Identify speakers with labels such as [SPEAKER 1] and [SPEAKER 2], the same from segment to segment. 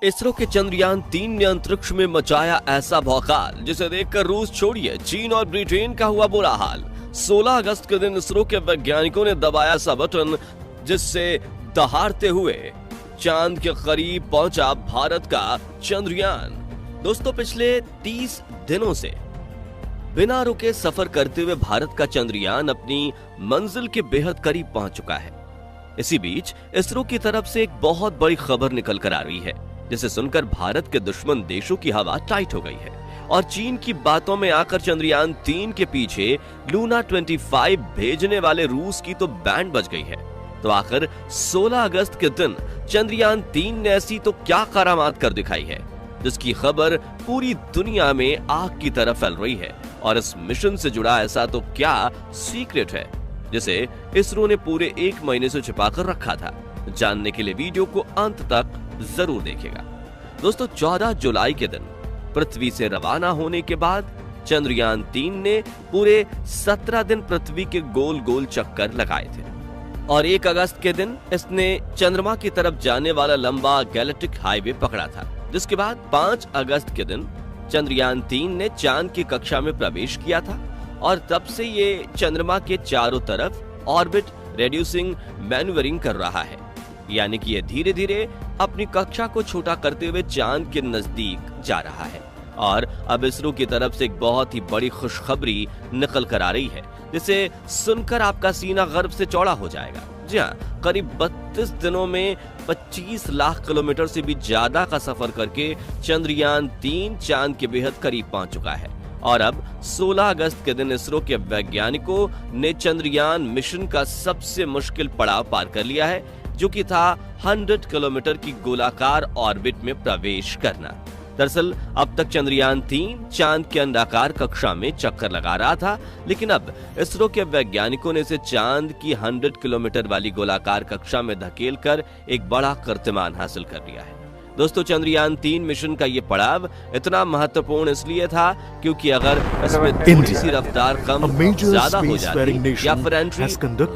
[SPEAKER 1] इसरो के चंद्रयान-3 ने अंतरिक्ष में मचाया ऐसा भौकाल जिसे देखकर रूस छोड़िए चीन और ब्रिटेन का हुआ बुरा हाल। 16 अगस्त के दिन इसरो के वैज्ञानिकों ने दबाया सा बटन जिससे दहाड़ते हुए चांद के करीब पहुंचा भारत का चंद्रयान। दोस्तों, पिछले 30 दिनों से बिना रुके सफर करते हुए भारत का चंद्रयान अपनी मंजिल के बेहद करीब पहुंच चुका है। इसी बीच इसरो की तरफ से एक बहुत बड़ी खबर निकल कर आ रही है जिसे सुनकर भारत के दुश्मन देशों की हवा टाइट हो गई है और चीन की बातों में आकर चंद्रयान-3 के पीछे लूना 25 भेजने वाले रूस की तो बैंड बज गई है। तो आखिर 16 अगस्त के दिन चंद्रयान-3 ने ऐसी तो क्या करामात कर दिखाई है जिसकी खबर पूरी दुनिया में आग की तरह फैल रही है। और इस मिशन से जुड़ा ऐसा तो क्या सीक्रेट है जिसे इसरो ने पूरे 1 महीने से छिपाकर रखा था। जानने के लिए वीडियो को अंत तक जरूर देखिएगा। दोस्तों, 14 जुलाई के दिन पृथ्वी से रवाना होने के बाद चंद्रयान-3 ने पूरे 17 दिन पृथ्वी के गोल गोल चक्कर लगाए थे और 1 अगस्त के दिन इसने चंद्रमा की तरफ जाने वाला लंबा गैलेक्टिक हाईवे पकड़ा था। जिसके बाद 5 अगस्त के दिन चंद्रयान-3 ने चांद की कक्षा में प्रवेश किया था और तब से ये चंद्रमा के चारों तरफ ऑर्बिट रेड्यूसिंग मैन्यूवरिंग कर रहा है, यानी कि ये धीरे धीरे अपनी कक्षा को छोटा करते हुए चांद के नजदीक जा रहा है। और अब इसरो की तरफ से एक बहुत ही बड़ी खुशखबरी निकल कर आ रही है जिसे सुनकर आपका सीना गर्व से चौड़ा हो जाएगा। जी हाँ, करीब 32 दिनों में 25 लाख किलोमीटर से भी ज्यादा का सफर करके चंद्रयान-3 चांद के बेहद करीब पहुंच चुका है। और अब 16 अगस्त के दिन इसरो के वैज्ञानिकों ने चंद्रयान मिशन का सबसे मुश्किल पड़ाव पार कर लिया है, जो कि था 100 किलोमीटर की गोलाकार ऑर्बिट में प्रवेश करना। दरअसल अब तक चंद्रयान-3 चांद के अंडाकार कक्षा में चक्कर लगा रहा था, लेकिन अब इसरो के वैज्ञानिकों ने इसे चांद की 100 किलोमीटर वाली गोलाकार कक्षा में धकेलकर एक बड़ा कीर्तिमान हासिल कर लिया है। दोस्तों, चंद्रयान-3 मिशन का ये पड़ाव इतना महत्वपूर्ण इसलिए था क्योंकि अगर इसमें थोड़ी सी रफ्तार कम ज्यादा हो जाती या फिर एंट्री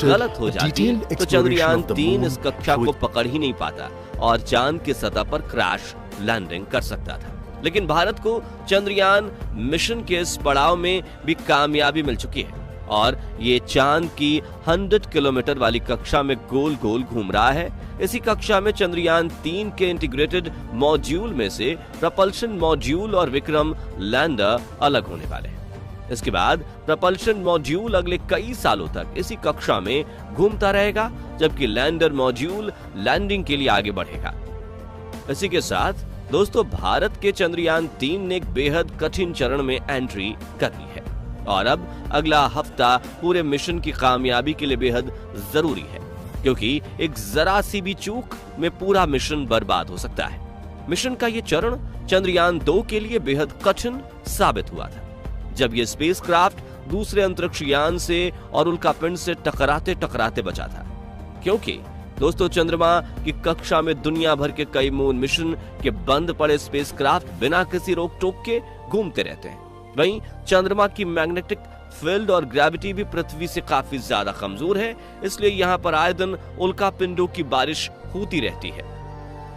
[SPEAKER 1] गलत हो जाती तो चंद्रयान-3 इस कक्षा को पकड़ ही नहीं पाता और चांद की सतह पर क्रैश लैंडिंग कर सकता था। लेकिन भारत को चंद्रयान मिशन के इस पड़ाव में भी कामयाबी मिल चुकी है और ये चांद की 100 किलोमीटर वाली कक्षा में गोल गोल घूम रहा है। इसी कक्षा में चंद्रयान-3 के इंटीग्रेटेड मॉड्यूल में से प्रपल्शन मॉड्यूल और विक्रम लैंडर अलग होने वाले हैं। इसके बाद प्रपल्शन मॉड्यूल अगले कई सालों तक इसी कक्षा में घूमता रहेगा, जबकि लैंडर मॉड्यूल लैंडिंग के लिए आगे बढ़ेगा। इसी के साथ दोस्तों, भारत के चंद्रयान-3 ने एक बेहद कठिन चरण में एंट्री कर ली है और अब अगला हफ्ता पूरे मिशन की कामयाबी के लिए बेहद जरूरी है, क्योंकि एक जरा सी भी चूक में पूरा मिशन बर्बाद हो सकता है। मिशन का ये चरण चंद्रयान-2 के लिए बेहद कठिन साबित हुआ था, जब ये स्पेसक्राफ्ट दूसरे अंतरिक्ष यान से और उल्कापिंड से टकराते टकराते बचा था। क्योंकि दोस्तों, चंद्रमा की कक्षा में दुनिया भर के कई मून मिशन के बंद पड़े स्पेसक्राफ्ट बिना किसी रोक टोक के घूमते रहते हैं। वहीं चंद्रमा की मैग्नेटिक फील्ड और ग्रेविटी भी पृथ्वी से काफी ज्यादा कमजोर है, इसलिए यहाँ पर आए दिन उल्कापिंडों की बारिश होती रहती है।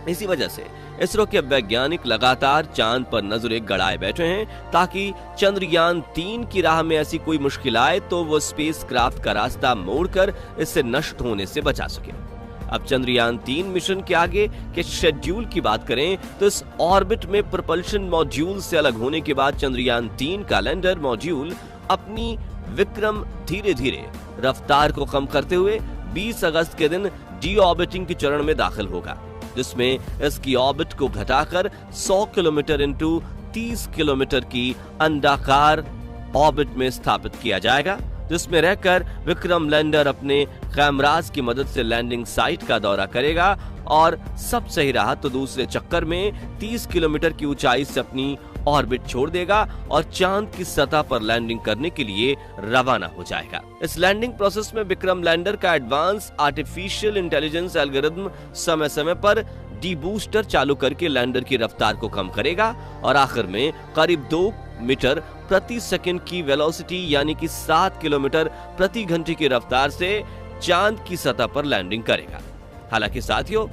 [SPEAKER 1] इसी वजह से इसरो के वैज्ञानिक लगातार चांद पर नजरें गड़ाए बैठे हैं ताकि चंद्रयान-3 की राह में ऐसी कोई मुश्किल आए तो वो स्पेसक्राफ्ट का रास्ता मोड़कर इससे नष्ट होने से बचा सके। अब चंद्रयान-3 मिशन के आगे के शेड्यूल की बात करें तो इस ऑर्बिट में प्रपल्शन मॉड्यूल से अलग होने के बाद चंद्रयान-3 का लैंडर मॉड्यूल अपनी विक्रम धीरे धीरे रफ्तार को कम करते हुए 20 अगस्त के दिन डी ऑर्बिटिंग के चरण में दाखिल होगा, जिसमें इसकी ऑर्बिट को घटाकर 100 किलोमीटर इंटू 30 किलोमीटर की अंडाकार ऑर्बिट में स्थापित किया जाएगा, जिसमें रहकर विक्रम लैंडर अपने कैमरास की मदद से लैंडिंग साइट का दौरा करेगा और सब सही रहा तो दूसरे चक्कर में 30 किलोमीटर की ऊंचाई से अपनी ऑर्बिट छोड़ देगा और चांद की सतह पर लैंडिंग करने के लिए रवाना हो जाएगा। इस लैंडिंग प्रोसेस में विक्रम लैंडर का एडवांस आर्टिफिशियल इंटेलिजेंस एल्गोरिथम समय समय पर डीबूस्टर चालू करके लैंडर की रफ्तार को कम करेगा और आखिर में करीब 2 मीटर प्रति सेकंड की वेलोसिटी यानी कि 7 किलोमीटर प्रति घंटे की रफ्तार से चांद की सतह पर लैंडिंग करेगा। हालांकि साथियों,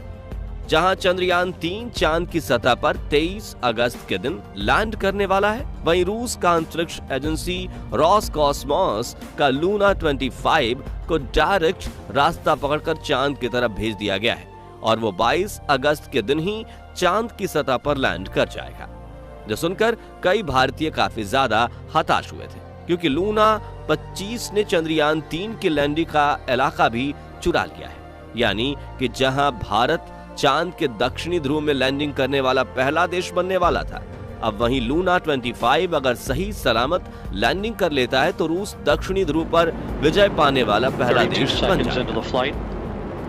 [SPEAKER 1] जहां चंद्रयान 3 चांद की सतह पर 23 अगस्त के दिन लैंड करने वाला है, वहीं रूस का अंतरिक्ष एजेंसी रोसकॉस्मोस का लूना 25 को डायरेक्ट रास्ता पकड़कर चांद की तरफ भेज दिया गया है और वो 22 अगस्त के दिन ही चांद की सतह पर लैंड कर जाएगा। जो सुनकर कई भारतीय काफी ज्यादा हताश हुए थे, क्योंकि लूना 25 ने चंद्रयान 3 की लैंडिंग का इलाका भी चुरा लिया है। यानी कि जहां भारत चांद के दक्षिणी ध्रुव में लैंडिंग करने वाला पहला देश बनने वाला था, अब वहीं लूना 25 अगर सही सलामत लैंडिंग कर लेता है तो रूस दक्षिणी ध्रुव पर विजय पाने वाला पहला देश बन जाएगा।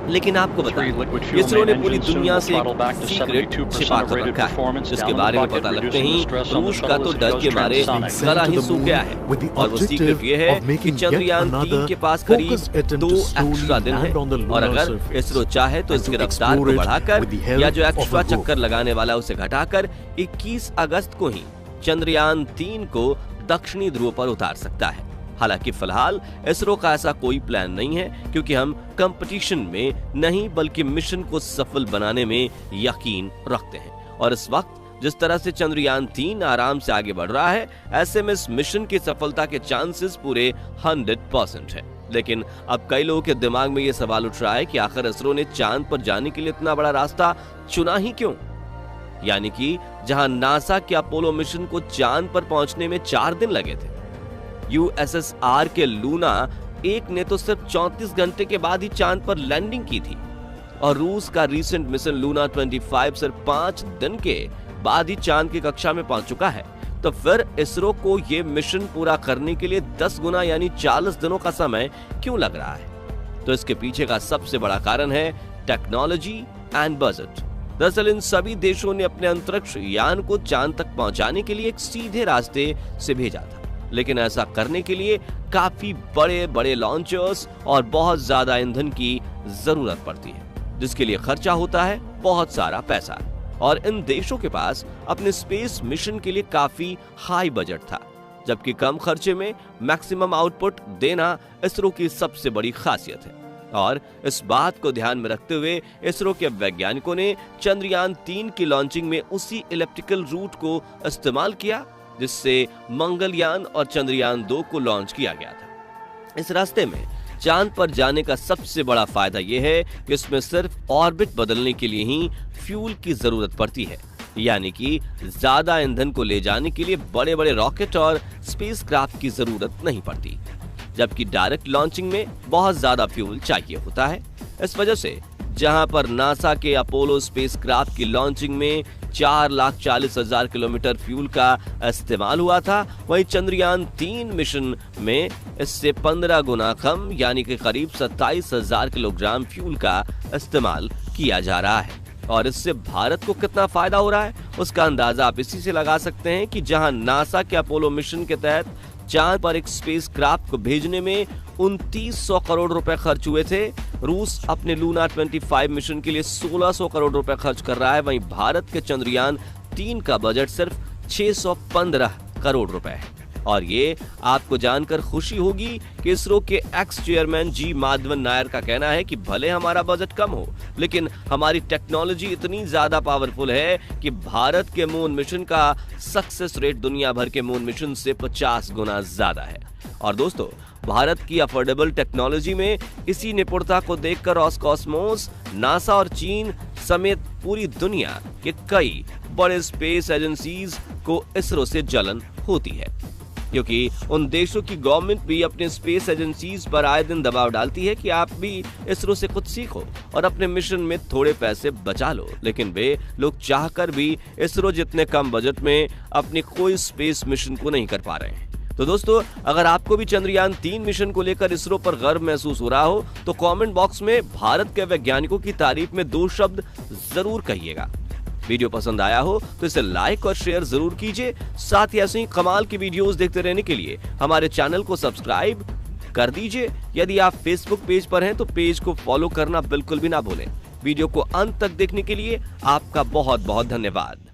[SPEAKER 1] लेकिन आपको बताएं, इसरो ने पूरी दुनिया से एक सीक्रेट छिपा कर रखा है, जिसके बारे में पता लगते ही रूस का तो डर के मारे गला ही सूख गया है। और वो सीक्रेट ये है कि चंद्रयान 3 के पास करीब 2 एक्स्ट्रा दिन है और अगर इसरो चाहे तो इसकी रफ्तार को बढ़ाकर या जो एक्स्ट्रा चक्कर लगाने वाला उसे घटाकर 21 अगस्त को ही चंद्रयान 3 को दक्षिणी ध्रुव पर उतार सकता है। हालांकि फिलहाल इसरो का ऐसा कोई प्लान नहीं है, क्योंकि हम कंपटीशन में नहीं बल्कि मिशन को सफल बनाने में यकीन रखते हैं। और इस वक्त जिस तरह से चंद्रयान 3 आराम से आगे बढ़ रहा है, ऐसे में इस मिशन की सफलता के चांसेस पूरे 100% है। लेकिन अब कई लोगों के दिमाग में ये सवाल उठ रहा है कि आखिर इसरो ने चांद पर जाने के लिए इतना बड़ा रास्ता चुना ही क्यों? यानी कि जहां नासा के अपोलो मिशन को चांद पर पहुंचने में 4 दिन लगे थे, यूएसएसआर के लूना 1 ने तो सिर्फ 34 घंटे के बाद ही चांद पर लैंडिंग की थी और रूस का रीसेंट मिशन लूना 25 सिर्फ 5 दिन के बाद ही चांद की कक्षा में पहुंच चुका है। तो फिर इसरो को यह मिशन पूरा करने के लिए 10 गुना यानी 40 दिनों का समय क्यों लग रहा है? तो इसके पीछे का सबसे बड़ा कारण है टेक्नोलॉजी एंड बजट। दरअसल इन सभी देशों ने अपने अंतरिक्ष यान को चांद तक पहुंचाने के लिए एक सीधे रास्ते से भेजा था, लेकिन ऐसा करने के लिए काफी बड़े बड़े लॉन्चर्स और बहुत ज्यादा ईंधन की जरूरत पड़ती है, जिसके लिए खर्चा होता है बहुत सारा पैसा। और इन देशों के पास अपने स्पेस मिशन के लिए काफी हाई बजट था, जबकि कम खर्चे में मैक्सिमम आउटपुट देना इसरो की सबसे बड़ी खासियत है। और इस बात को ध्यान में रखते हुए इसरो के वैज्ञानिकों ने चंद्रयान 3 की लॉन्चिंग में उसी इलिप्टिकल रूट को इस्तेमाल किया जिससे मंगलयान और चंद्रयान 2 को लॉन्च किया गया था। इस रास्ते में चांद पर जाने का सबसे बड़ा फायदा यह है कि इसमें सिर्फ ऑर्बिट बदलने के लिए ही फ्यूल की जरूरत पड़ती है, यानी कि ज्यादा ईंधन को ले जाने के लिए बड़े बड़े रॉकेट और स्पेसक्राफ्ट की जरूरत नहीं पड़ती, जबकि डायरेक्ट लॉन्चिंग में बहुत ज्यादा फ्यूल चाहिए होता है। इस वजह से जहां पर नासा के अपोलो स्पेसक्राफ्ट की लॉन्चिंग में 4,40,000 किलोमीटर फ्यूल का इस्तेमाल हुआ था, वहीं चंद्रयान 3 मिशन में इससे 15 गुना कम यानी कि करीब 27,000 किलोग्राम फ्यूल का इस्तेमाल किया जा रहा है। और इससे भारत को कितना फायदा हो रहा है उसका अंदाजा आप इसी से लगा सकते हैं कि जहां नासा के अपोलो मिशन के तहत चांद पर एक स्पेसक्राफ्ट को भेजने में 2900 करोड़ रुपए खर्च हुए थे, रूस अपने लूना 25 मिशन के लिए 1600 करोड़ रुपए खर्च कर रहा है। वहीं भारत के चंद्रयान 3 का बजट सिर्फ 615 करोड़ रुपए है। और ये आपको जानकर खुशी होगी कि इसरो के एक्स चेयरमैन जी माधवन नायर का कहना है कि भले हमारा बजट कम हो, लेकिन हमारी टेक्नोलॉजी इतनी ज्यादा पावरफुल है कि भारत के मून मिशन का सक्सेस रेट दुनिया भर के मून मिशन से 50 गुना ज्यादा है। और दोस्तों, भारत की अफोर्डेबल टेक्नोलॉजी में इसी निपुणता को देखकर रोसकॉस्मोस, नासा और चीन समेत पूरी दुनिया के कई बड़े स्पेस एजेंसीज को इसरो से जलन होती है, क्योंकि उन देशों की गवर्नमेंट भी अपने स्पेस एजेंसीज पर आए दिन दबाव डालती है कि आप भी इसरो से कुछ सीखो और अपने मिशन में थोड़े पैसे बचा लो। लेकिन वे लोग चाहकर भी इसरो जितने कम बजट में अपनी कोई स्पेस मिशन को नहीं कर पा रहे हैं। तो दोस्तों, अगर आपको भी चंद्रयान 3 मिशन को लेकर इसरो पर गर्व महसूस हो रहा हो तो कमेंट बॉक्स में भारत के वैज्ञानिकों की तारीफ में 2 शब्द जरूर कहिएगा। वीडियो पसंद आया हो तो इसे लाइक और शेयर जरूर कीजिए। साथ ही ऐसे ही कमाल की वीडियोस देखते रहने के लिए हमारे चैनल को सब्सक्राइब कर दीजिए। यदि आप फेसबुक पेज पर हैं तो पेज को फॉलो करना बिल्कुल भी ना भूलें। वीडियो को अंत तक देखने के लिए आपका बहुत बहुत धन्यवाद।